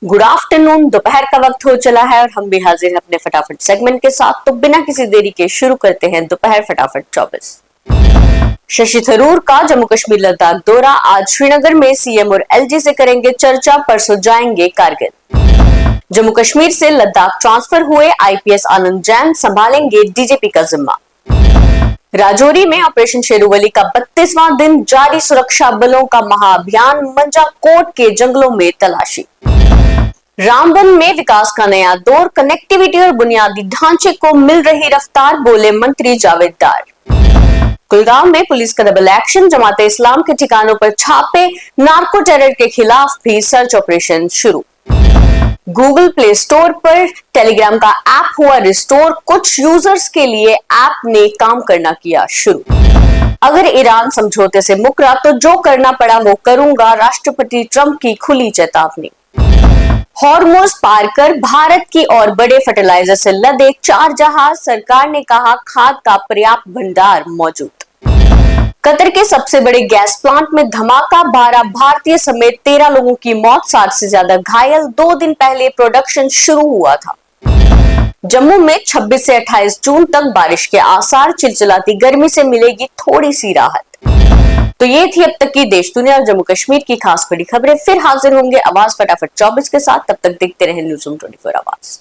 Good afternoon. दोपहर का वक्त हो चला है और हम भी हाजिर हैं अपने फटाफट सेगमेंट के साथ। तो बिना किसी देरी के शुरू करते हैं दोपहर फटाफट 24। शशि थरूर का जम्मू कश्मीर लद्दाख दौरा। आज श्रीनगर में सीएम और एलजी से करेंगे चर्चा, परसों जाएंगे कारगिल। जम्मू कश्मीर से लद्दाख ट्रांसफर हुए आईपीएस आनंद जैन संभालेंगे डीजीपी का जिम्मा। राजौरी में ऑपरेशन शेरुवली का 32वां दिन जारी, सुरक्षा बलों का महाअभियान। मंजा कोट के जंगलों में तलाशी। रामबन में विकास का नया दौर, कनेक्टिविटी और बुनियादी ढांचे को मिल रही रफ्तार, बोले मंत्री जावेद डार। कुलगांव में पुलिस का डबल एक्शन, जमाते इस्लाम के ठिकानों पर छापे। नार्को टेरर के खिलाफ भी सर्च ऑपरेशन शुरू। गूगल प्ले स्टोर पर टेलीग्राम का ऐप हुआ रिस्टोर। कुछ यूजर्स के लिए ऐप ने काम करना किया शुरू। अगर ईरान समझौते से मुकरा तो जो करना पड़ा वो करूंगा, राष्ट्रपति ट्रंप की खुली चेतावनी। हॉर्मुज़ पार कर भारत की और बड़े फर्टिलाइजर से लदे 4 जहाज, सरकार ने कहा खाद का पर्याप्त भंडार मौजूद। कतर के सबसे बड़े गैस प्लांट में धमाका, 12 भारतीय समेत 13 लोगों की मौत, 60 से ज्यादा घायल। 2 दिन पहले प्रोडक्शन शुरू हुआ था। जम्मू में 26 से 28 जून तक बारिश के आसार, चिलचिलाती गर्मी से मिलेगी थोड़ी सी राहत। तो ये थी अब तक की देश दुनिया और जम्मू कश्मीर की खास बड़ी खबरें। फिर हाजिर होंगे आवाज फटाफट 24 के साथ। तब तक देखते रहे न्यूज़ रूम 24 आवाज।